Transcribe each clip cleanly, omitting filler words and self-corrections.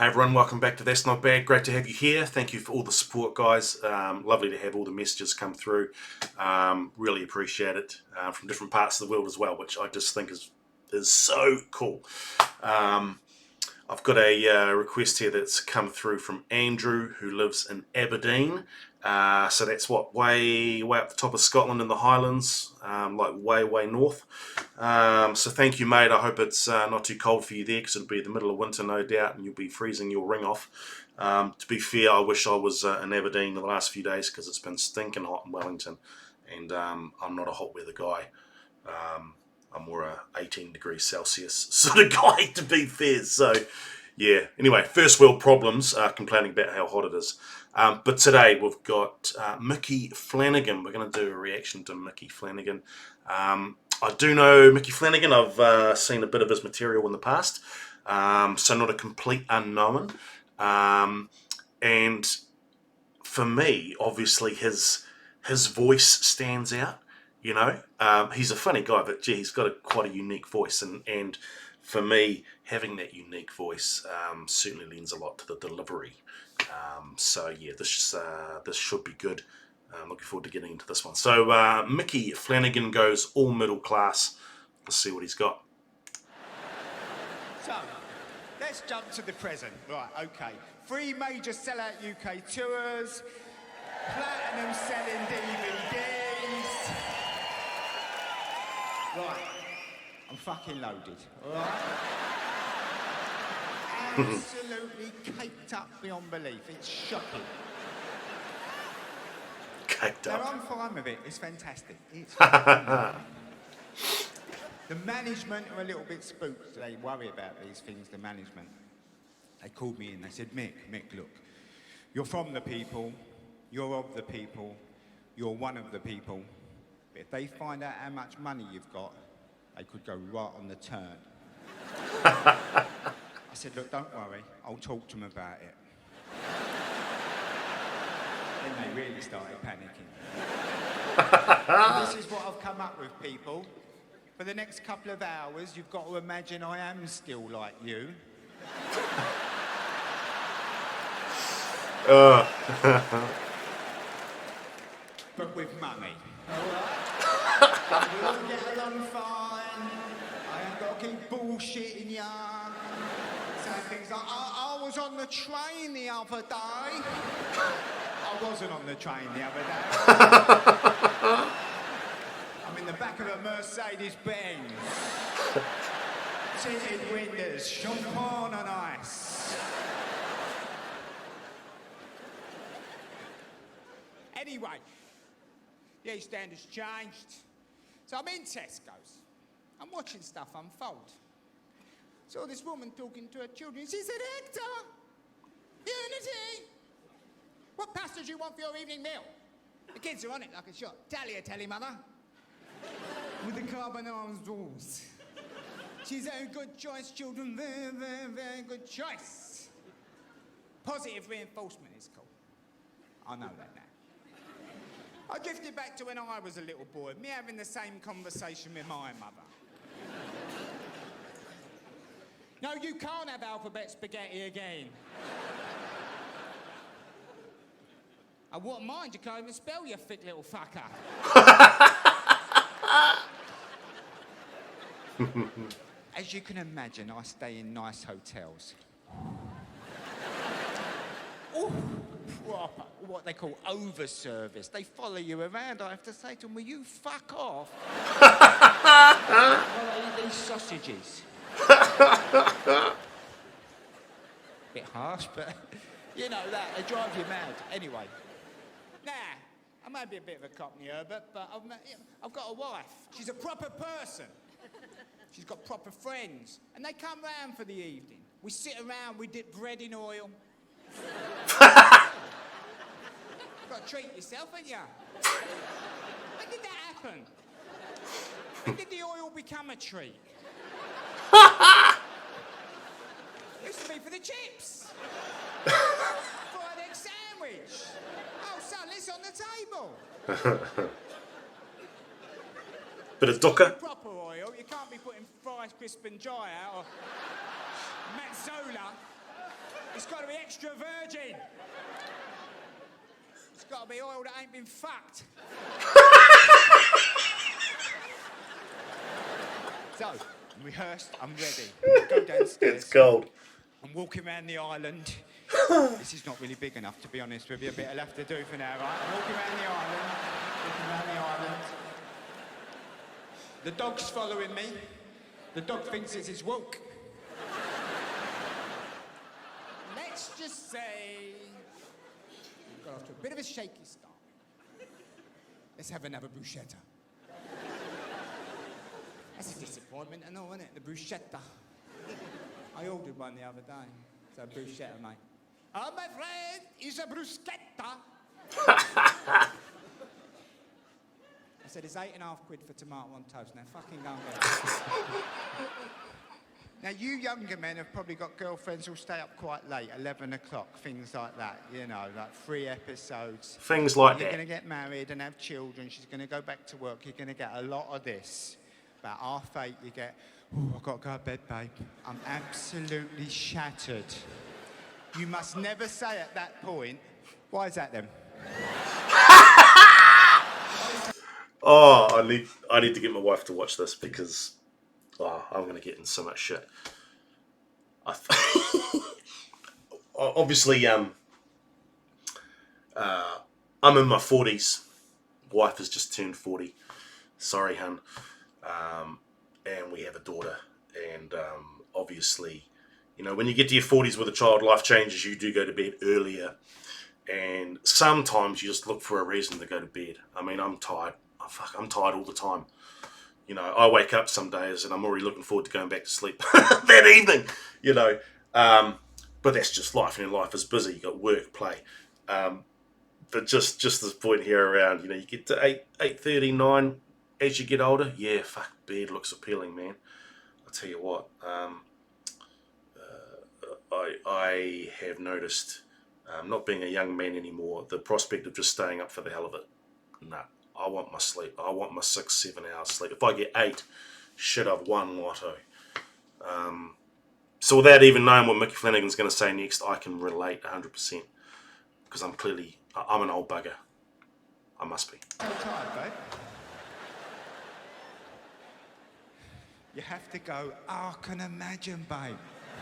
Hey everyone, welcome back to That's Not Bad. Great to have you here. Thank you for all the support, guys. Lovely to have all the messages come through. Really appreciate it from different parts of the world as well, which I just think is so cool. I've got a request here that's come through from Andrew, who lives in Aberdeen. So that's way up the top of Scotland in the Highlands, like way north. So thank you, mate. I hope it's not too cold for you there, because it'll be the middle of winter, no doubt, and you'll be freezing your ring off. To be fair, I wish I was in Aberdeen the last few days, because it's been stinking hot in Wellington, and I'm not a hot weather guy. I'm more a 18 degrees Celsius sort of guy, to be fair. So, yeah. Anyway, first world problems, complaining about how hot it is. But today we've got Mickey Flanagan. We're going to do a reaction to Mickey Flanagan. I do know Mickey Flanagan. I've seen a bit of his material in the past, so not a complete unknown. And for me, obviously, his voice stands out. You know, he's a funny guy, but gee, he's got quite a unique voice, and for me, having that unique voice certainly lends a lot to the delivery. So yeah, this should be good. I'm looking forward to getting into this one. So Mickey Flanagan goes all middle class. Let's see what he's got. So, let's jump to the present. Right, okay. 3 major sellout UK tours, platinum selling DVDs. Right, I'm fucking loaded, alright? Absolutely caked up beyond belief. It's shocking. Caked Now, up. I'm fine with it. It's fantastic. It's fantastic. The management are a little bit spooked. They worry about these things, the management. They called me in. They said, Mick, look, you're from the people, you're of the people, you're one of the people. But if they find out how much money you've got, they could go right on the turn. I said, look, don't worry. I'll talk to them about it. Then they really started panicking. This is what I've come up with, people. For the next couple of hours, you've got to imagine I am still like you. But with money. We'll get along fine. I ain't got to keep bullshitting ya. Saying things like, I was on the train the other day. I wasn't on the train the other day. I'm in the back of a Mercedes-Benz. Tinted windows, champagne on ice. Anyway, the EastEnders changed. So I'm in Tesco's. I'm watching stuff unfold. Saw this woman talking to her children. She said, Hector, Unity, what pasta do you want for your evening meal? The kids are on it like a shot. Telly, mother. With the carbonara sauce. She said, good choice, children. Very good choice. Positive reinforcement is called. I know that now. I drifted back to when I was a little boy, me having the same conversation with my mother. No, you can't have alphabet spaghetti again. I wouldn't mind, you can't even spell, you thick little fucker. As you can imagine, I stay in nice hotels. Ooh, proper, what they call over-service. They follow you around. I have to say to them, will you fuck off? Well, I eat these sausages. Bit harsh, but you know that, they drive you mad. Anyway, nah, I may be a bit of a cockney Herbert, but I've got a wife. She's a proper person. She's got proper friends, and they come round for the evening. We sit around, we dip bread in oil. Got to treat yourself, ain't ya? When did that happen? When did the oil become a treat? Used to be for the chips. Fried egg sandwich. Oh, son, it's on the table. Bit of docker. Proper oil. You can't be putting Fries Crisp and Dry out or Mazzola. It's got to be extra virgin. It's got to be oil that ain't been fucked. So, I'm rehearsed, I'm ready. Go downstairs. It's cold. I'm walking around the island. This is not really big enough, to be honest with you, but I'll have to do for now, right? I'm walking around the island, The dog's following me. The dog thinks it's his walk. Let's just say we got off to a bit of a shaky start. Let's have another bruschetta. That's a disappointment, I know, isn't it? The bruschetta. I ordered one the other day. It's a bruschetta, mate. Oh, my friend, it's a bruschetta. I said, it's £8.50 for tomato on toast. Now, fucking go and get it. Now, you younger men have probably got girlfriends who'll stay up quite late, 11 o'clock, things like that, you know, like 3 episodes. Things like You're that. going to get married and have children. She's going to go back to work. You're going to get a lot of this. About 8:30, you get, oh, I've got to go to bed, babe. I'm absolutely shattered. You must never say at that point, why is that then? Oh, I need to get my wife to watch this because I'm going to get in so much shit. Obviously, I'm in my 40s. Wife has just turned 40. Sorry, hun. And we have a daughter. And obviously, you know, when you get to your 40s with a child, life changes. You do go to bed earlier. And sometimes you just look for a reason to go to bed. I mean, I'm tired. I'm tired all the time. You know, I wake up some days and I'm already looking forward to going back to sleep that evening, you know. But that's just life. You know, life is busy. You got work, play. But just this point here around, you know, you get to 8:30, 9 as you get older. Yeah, fuck, bed looks appealing, man. I'll tell you what. I have noticed, not being a young man anymore, the prospect of just staying up for the hell of it. Nah. I want my sleep. I want my 6-7 hours sleep. If I get 8, shit, I've won lotto. So without even knowing what Mickey Flanagan's going to say next, I can relate 100%. Because I'm an old bugger. I must be. So tired, babe. You have to go, I can imagine, babe.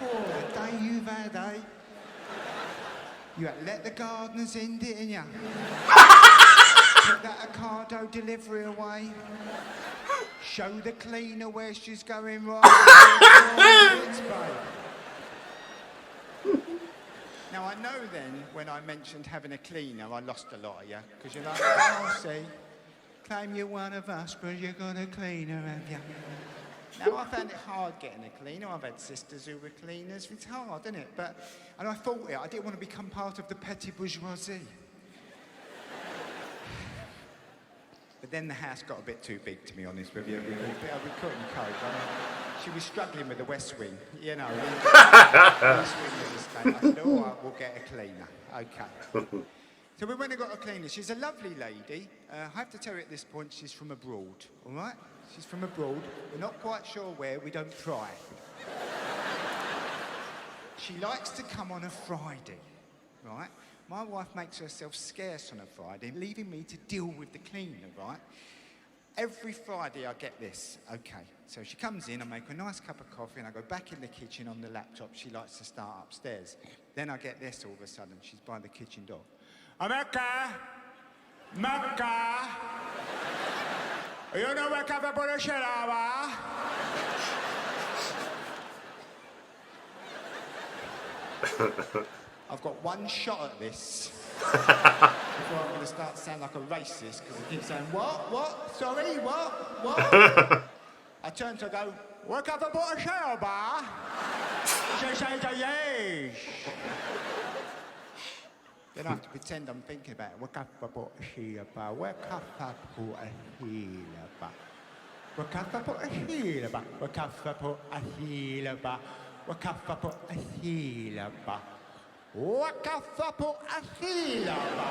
Oh, the day you've had, eh? You had to let the gardeners in, didn't you? Put that Ocado delivery away. Show the cleaner where she's going right. Now, I know then, when I mentioned having a cleaner, I lost a lot of you. Because you're like, oh, see, claim you're one of us, but you got a cleaner, have you? Now, I found it hard getting a cleaner. I've had sisters who were cleaners. It's hard, isn't it? And I thought I didn't want to become part of the petty bourgeoisie. But then the house got a bit too big, to be honest with you. We couldn't cope. I mean, she was struggling with the West Wing, you know. West Wing of the estate. I said, all right, we'll get a cleaner. Okay. So we went and got a cleaner. She's a lovely lady. I have to tell you at this point, she's from abroad, all right? She's from abroad. We're not quite sure where. We don't try. She likes to come on a Friday, right? My wife makes herself scarce on a Friday, leaving me to deal with the cleaner, right? Every Friday I get this. Okay, so she comes in, I make her a nice cup of coffee, and I go back in the kitchen on the laptop. She likes to start upstairs. Then I get this all of a sudden. She's by the kitchen door. America! Mecca! You know where cafe por el shelava? I've got one shot at this before I'm going to start to sound like a racist because I keep saying, what, sorry, what? I turn to her and go, work up a bottle of shell bar. She says, yes. Then I have to pretend I'm thinking about it. Work up a bottle of shell bar, work up a bottle of shell bar. Work up a bottle of shell bar, work up a bottle of shell bar, work up a bottle of shell bar. Wakafapo ahilaba.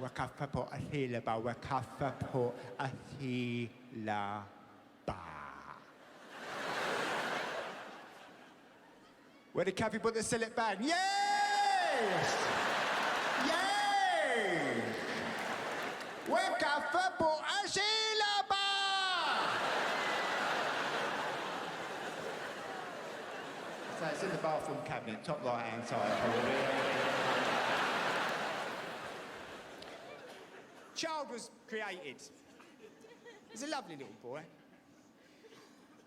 Wakafapo ahilaba. Wakafapo ahilaba. Where the cafe put the select bag. Yes! Yay! Weka football Ashilaba! So it's in the bathroom cabinet, top right hand side. Child was created. He's a lovely little boy.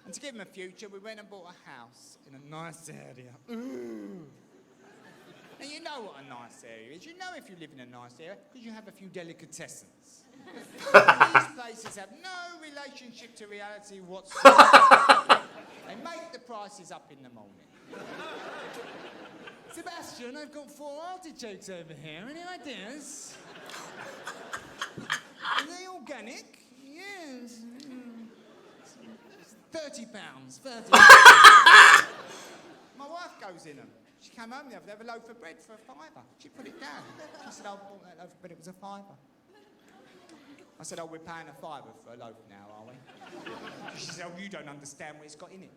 And to give him a future, we went and bought a house in a nice area. Ooh. Now, you know what a nice area is. You know if you live in a nice area, because you have a few delicatessens. These places have no relationship to reality whatsoever. They make the prices up in the morning. Sebastian, I've got 4 artichokes over here. Any ideas? Are they organic? Yes. 30 pounds. 30 pounds. My wife goes in them. She came home the other day with a loaf of bread for £5. She put it down. She said, I bought that loaf of bread, it was £5. I said, oh, we're paying £5 for a loaf now, are we? She said, oh, you don't understand what it's got in it.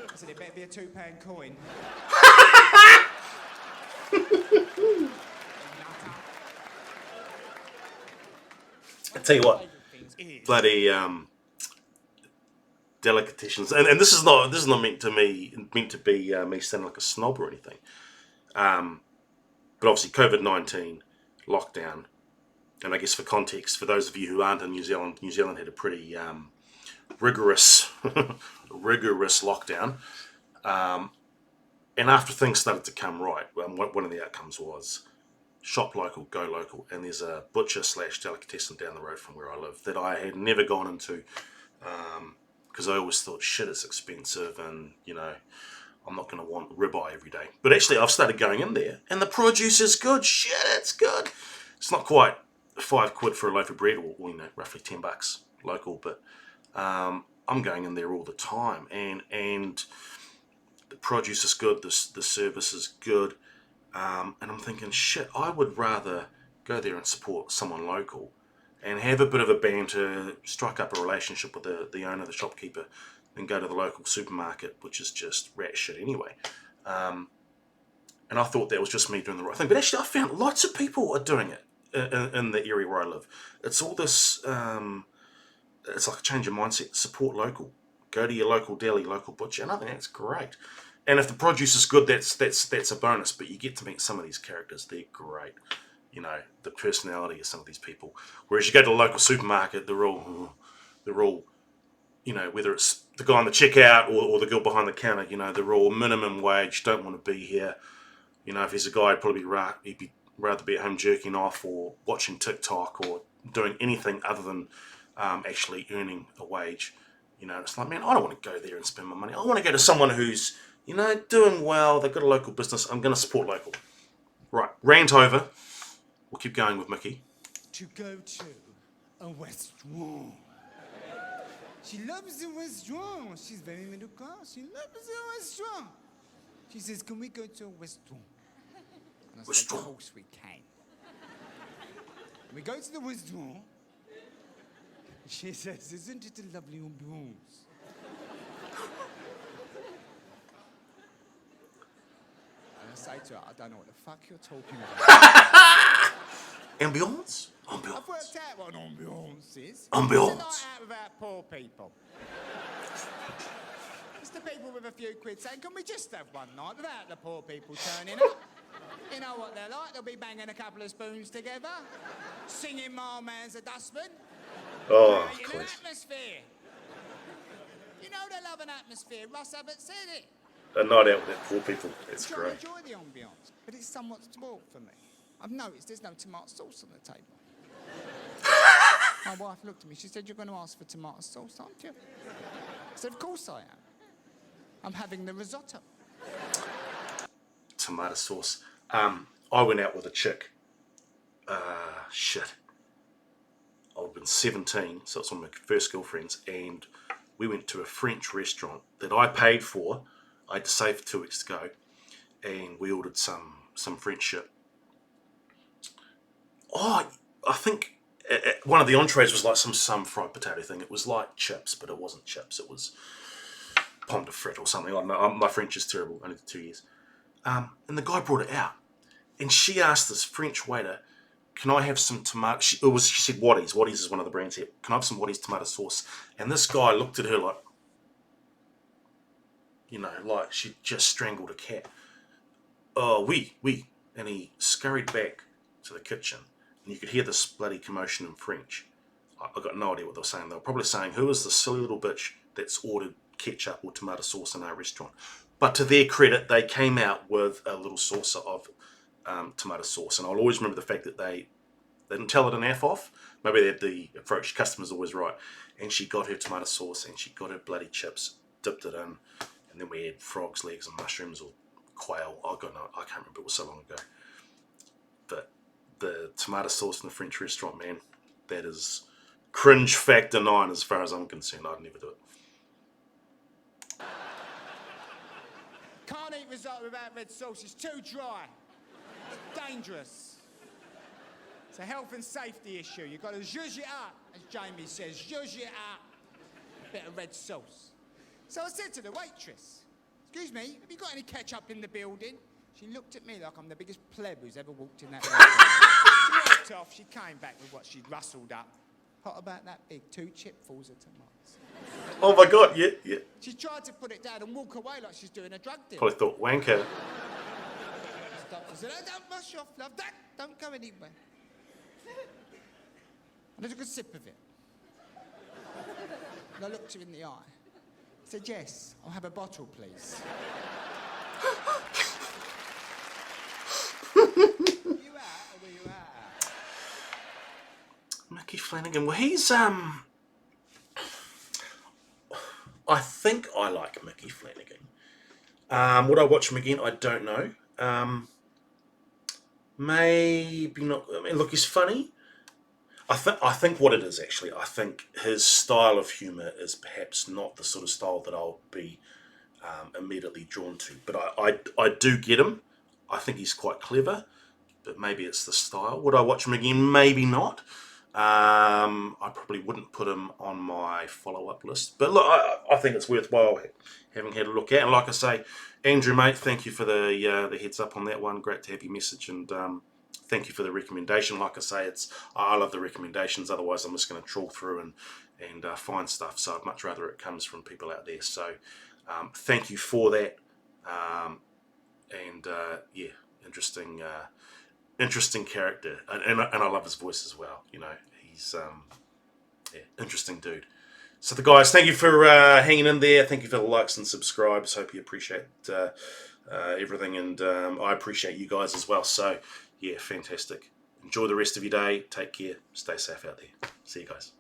I said, it better be a £2 coin. I tell you what, bloody delicatessens, and this is not meant to be me sounding like a snob or anything, but obviously COVID-19 lockdown, and I guess for context, for those of you who aren't in New Zealand had a pretty rigorous lockdown, and after things started to come right, one of the outcomes was shop local, go local, and there's a butcher / delicatessen down the road from where I live that I had never gone into, because I always thought, shit, it's expensive, and I'm not going to want ribeye every day. But actually, I've started going in there, and the produce is good. Shit, it's good. It's not quite £5 for a loaf of bread, or roughly $10 local, but I'm going in there all the time, and the produce is good. The service is good. And I'm thinking, shit, I would rather go there and support someone local and have a bit of a banter, strike up a relationship with the owner, the shopkeeper, than go to the local supermarket, which is just rat shit anyway. And I thought that was just me doing the right thing. But actually, I found lots of people are doing it in the area where I live. It's all this, it's like a change of mindset. Support local. Go to your local deli, local butcher. And I think that's great. And if the produce is good, that's a bonus. But you get to meet some of these characters; they're great. The personality of some of these people. Whereas you go to the local supermarket, they're all, whether it's the guy on the checkout or the girl behind the counter, they're all minimum wage. Don't want to be here. If he's a guy, he'd be rather be at home jerking off or watching TikTok or doing anything other than actually earning a wage. It's like, man, I don't want to go there and spend my money. I want to go to someone who's doing well, they've got a local business, I'm going to support local. Right, rant over. We'll keep going with Mickey. To go to a restaurant. She loves the restaurant. She's very middle class. She loves the restaurant. She says, can we go to a restaurant? And I said, of course we can. We go to the restaurant. She says, isn't it a lovely ambience? I say to her, I don't know what the fuck you're talking about. Ambience? I've worked out what an ambience is. Ambience. It's a night out without poor people. It's the people with a few quid saying, can we just have one night without the poor people turning up? You know what they're like, they'll be banging a couple of spoons together, singing My Man's a Dustman. Oh, in an atmosphere. You know they love an atmosphere. Russ Abbott said it. A night out with poor people. It's great. I enjoy the ambience, but it's somewhat spoiled for me. I've noticed there's no tomato sauce on the table. My wife looked at me. She said, you're going to ask for tomato sauce, aren't you? I said, of course I am. I'm having the risotto. Tomato sauce. I went out with a chick. Shit. I would have been 17, so it's one of my first girlfriends, and we went to a French restaurant that I paid for. I had to save for 2 weeks to go, and we ordered some French shit. Oh, I think one of the entrees was like some fried potato thing. It was like chips, but it wasn't chips. It was pomme de frites or something. I don't know. My French is terrible. Only 2 years. And the guy brought it out, and she asked this French waiter, "Can I have some tomato?" She said Waddies. Waddies is one of the brands here. "Can I have some Waddies tomato sauce?" And this guy looked at her like, like she just strangled a cat. "Oh, oui, oui." And he scurried back to the kitchen, and you could hear this bloody commotion in French. I got no idea what they were saying. They were probably saying, "Who is the silly little bitch that's ordered ketchup or tomato sauce in our restaurant?" But to their credit, they came out with a little saucer of tomato sauce, and I'll always remember the fact that they didn't tell it an F off. Maybe the approach customer's always right. And she got her tomato sauce, and she got her bloody chips, dipped it in, and then we had frogs' legs and mushrooms or quail. I can't remember. It was so long ago. But the tomato sauce in the French restaurant, man, that is cringe factor 9 as far as I'm concerned. I'd never do it. Can't eat risotto without red sauce. It's too dry. It's dangerous. It's a health and safety issue. You've got to zhuzh it up, as Jamie says. Zhuzh it up. A bit of red sauce. So I said to the waitress, "Excuse me, have you got any ketchup in the building?" She looked at me like I'm the biggest pleb who's ever walked in that restaurant. She walked off. She came back with what she'd rustled up. Pot about that big, 2 chipfuls of tomatoes. Oh my God, yeah. She tried to put it down and walk away like she's doing a drug deal. Probably thought, wanker. I said, "Oh, don't rush off, love. Don't go anywhere." And I took a sip of it. And I looked her in the eye. I said, "Yes, I'll have a bottle, please." Were you out or were you out? Mickey Flanagan. Well, he's I think I like Mickey Flanagan. Would I watch him again? I don't know. Maybe not. I mean, look, he's funny. I think what it is actually, I think his style of humour is perhaps not the sort of style that I'll be immediately drawn to. But I do get him. I think he's quite clever. But maybe it's the style. Would I watch him again? Maybe not. I probably wouldn't put him on my follow-up list. But look, I think it's worthwhile having had a look at. And like I say, Andrew, mate, thank you for the heads up on that one. Great to have your message, and thank you for the recommendation. Like I say, I love the recommendations. Otherwise, I'm just going to trawl through and find stuff. So I'd much rather it comes from people out there. So thank you for that. Yeah, interesting character, and I love his voice as well. He's interesting dude. So the guys, thank you for hanging in there. Thank you for the likes and subscribes. Hope you appreciate everything, and I appreciate you guys as well. So yeah, fantastic. Enjoy the rest of your day. Take care. Stay safe out there. See you guys.